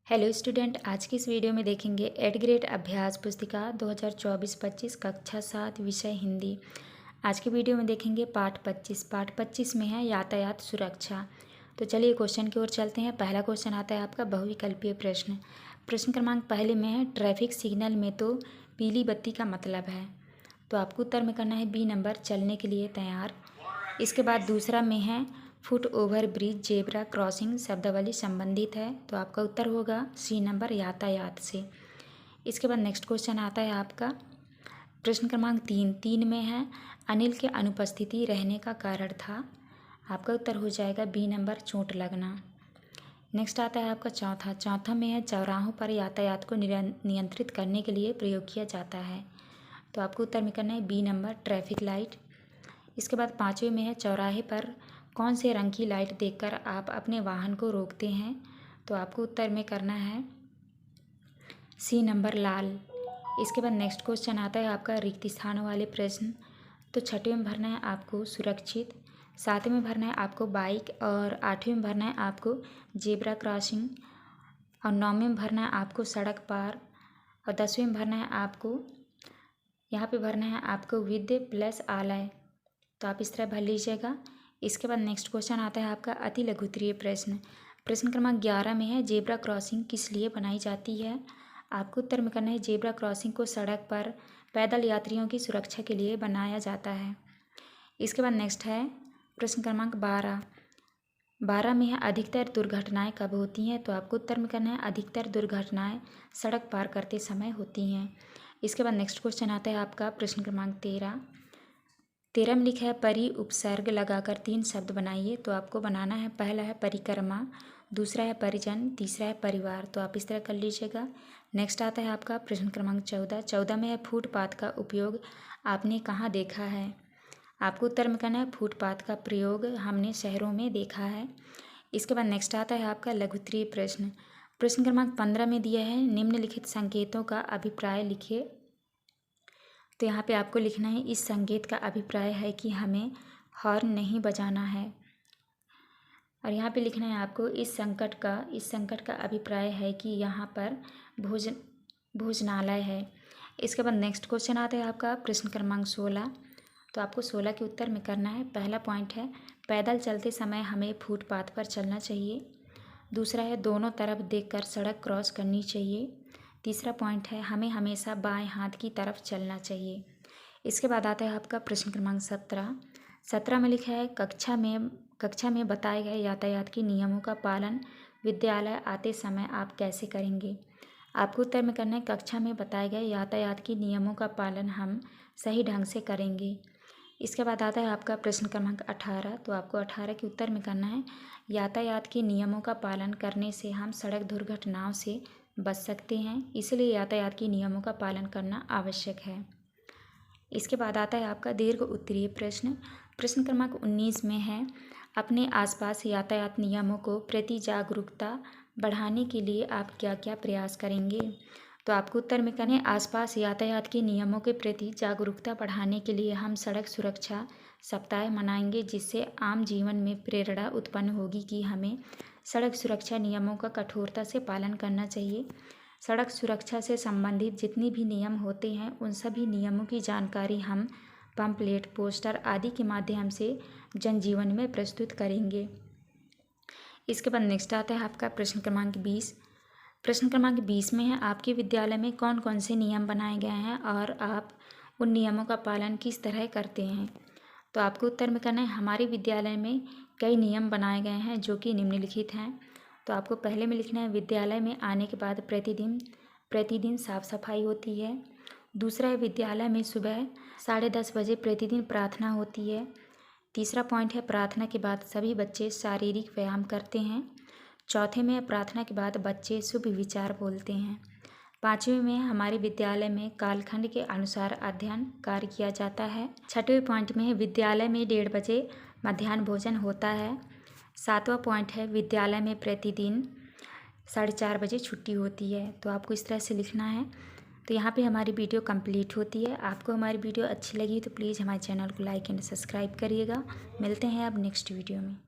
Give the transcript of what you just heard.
Hello student, आज की इस वीडियो में देखेंगे 8th ग्रेड अभ्यास पुस्तिका 2024-25 कक्षा 7 विषय हिंदी। आज के वीडियो में देखेंगे पाठ 25 में है यातायात सुरक्षा। तो चलिए क्वेश्चन की ओर चलते हैं। पहला क्वेश्चन आता है आपका बहुविकल्पीय प्रश्न। प्रश्न क्रमांक पहले में है ट्रैफिक सिग्नल में तो पीली बत्ती का मतलब है। तो आपको उत्तर में करना है बी नंबर, चलने के लिए तैयार। इसके बाद दूसरा में है foot over bridge zebra crossing शब्दावली संबंधित है। तो आपका उत्तर होगा सी नंबर, यातायात से। इसके बाद नेक्स्ट क्वेश्चन आता है आपका प्रश्न क्रमांक 3 में है अनिल के अनुपस्थिति रहने का कारण था। आपका उत्तर हो जाएगा बी नंबर, चोट लगना। नेक्स्ट आता है आपका चौथा में है चौराहों पर यातायात को नियंत्रित करने के लिए प्रयोग किया जाता है। तो आपको उत्तर में करना है बी नंबर, ट्रैफिक लाइट। इसके बाद पाँचवें में है चौराहे पर कौन से रंग की लाइट देखकर आप अपने वाहन को रोकते हैं। तो आपको उत्तर में करना है सी नंबर, लाल। इसके बाद नेक्स्ट क्वेश्चन आता है आपका रिक्त स्थानों वाले प्रश्न। तो छठवें में भरना है आपको सुरक्षित, सातवें में भरना है आपको बाइक, और आठवें में भरना है आपको जेब्रा क्रॉसिंग, और नौवें में भरना है आपको सड़क पार, और 10वें में भरना है आपको यहाँ पे भरना है आपको विद प्लस आलय। तो आप इस तरह भर लीजिएगा। इसके बाद नेक्स्ट क्वेश्चन आता है आपका अति लघुत्तरीय प्रश्न। प्रश्न क्रमांक 11 में है जेब्रा क्रॉसिंग किस लिए बनाई जाती है। आपको उत्तर में करना है जेब्रा क्रॉसिंग को सड़क पर पैदल यात्रियों की सुरक्षा के लिए बनाया जाता है। इसके बाद नेक्स्ट है प्रश्न क्रमांक 12 में है अधिकतर दुर्घटनाएं कब होती हैं। तो आपको उत्तर में करना है अधिकतर दुर्घटनाएं सड़क पार करते समय होती हैं। इसके बाद नेक्स्ट क्वेश्चन आता है आपका प्रश्न क्रमांक 13 में लिखा है परि उपसर्ग लगाकर 3 शब्द बनाइए। तो आपको बनाना है, पहला है परिक्रमा, दूसरा है परिजन, तीसरा है परिवार। तो आप इस तरह कर लीजिएगा। नेक्स्ट आता है आपका प्रश्न क्रमांक 14 में है फुटपाथ का उपयोग आपने कहाँ देखा है। आपको उत्तर में करना है फुटपाथ का प्रयोग हमने शहरों में देखा है। इसके बाद नेक्स्ट आता है आपका लघुत्तरीय प्रश्न। प्रश्न क्रमांक 15 में दिया है निम्नलिखित संकेतों का अभिप्राय लिखिए। तो यहाँ पे आपको लिखना है इस संकेत का अभिप्राय है कि हमें हॉर्न नहीं बजाना है, और यहाँ पे लिखना है आपको इस संकट का अभिप्राय है कि यहाँ पर भोजनालय है। इसके बाद नेक्स्ट क्वेश्चन आता है आपका प्रश्न क्रमांक 16। तो आपको 16 के उत्तर में करना है, पहला पॉइंट है पैदल चलते समय हमें फुटपाथ पर चलना चाहिए, दूसरा है दोनों तरफ देखकर सड़क क्रॉस करनी चाहिए, तीसरा पॉइंट है हमें हमेशा बाएं हाथ की तरफ चलना चाहिए। इसके बाद आता है आपका प्रश्न क्रमांक 17 में लिखा है कक्षा में बताए गए यातायात के नियमों का पालन विद्यालय आते समय आप कैसे करेंगे। आपको उत्तर में करना है कक्षा में बताए गए यातायात के नियमों का पालन हम सही ढंग से करेंगे। इसके बाद आता है आपका प्रश्न क्रमांक 18। तो आपको 18 के उत्तर में करना है यातायात के नियमों का पालन करने से हम सड़क दुर्घटनाओं से बच सकते हैं, इसलिए यातायात के नियमों का पालन करना आवश्यक है। इसके बाद आता है आपका दीर्घ उत्तरीय प्रश्न। प्रश्न क्रमांक 19 में है अपने आसपास यातायात नियमों को प्रति जागरूकता बढ़ाने के लिए आप क्या क्या प्रयास करेंगे। तो आपको उत्तर में करना है आसपास यातायात के नियमों के प्रति जागरूकता बढ़ाने के लिए हम सड़क सुरक्षा सप्ताह मनाएंगे, जिससे आम जीवन में प्रेरणा उत्पन्न होगी कि हमें सड़क सुरक्षा नियमों का कठोरता से पालन करना चाहिए। सड़क सुरक्षा से संबंधित जितनी भी नियम होते हैं उन सभी नियमों की जानकारी हम पंपलेट, पोस्टर आदि के माध्यम से जनजीवन में प्रस्तुत करेंगे। इसके बाद नेक्स्ट आता है आपका प्रश्न क्रमांक 20। प्रश्न क्रमांक 20 में है आपके विद्यालय में कौन कौन से नियम बनाए गए हैं और आप उन नियमों का पालन किस तरह करते हैं। तो आपको उत्तर में करना है हमारे विद्यालय में कई नियम बनाए गए हैं जो कि निम्नलिखित हैं। तो आपको पहले में लिखना है विद्यालय में आने के बाद प्रतिदिन साफ सफाई होती है। दूसरा है विद्यालय में सुबह 10:30 बजे प्रतिदिन प्रार्थना होती है। तीसरा पॉइंट है प्रार्थना के बाद सभी बच्चे शारीरिक व्यायाम करते हैं। चौथे में प्रार्थना के बाद बच्चे शुभ विचार बोलते हैं। पाँचवें में हमारे विद्यालय में कालखंड के अनुसार अध्ययन कार्य किया जाता है। छठवें पॉइंट में है विद्यालय में 1:30 बजे मध्याह्न भोजन होता है। सातवां पॉइंट है विद्यालय में प्रतिदिन 4:30 बजे छुट्टी होती है। तो आपको इस तरह से लिखना है। तो यहाँ पे हमारी वीडियो कंप्लीट होती है। आपको हमारी वीडियो अच्छी लगी तो प्लीज़ हमारे चैनल को लाइक एंड सब्सक्राइब करिएगा। मिलते हैं अब नेक्स्ट वीडियो में।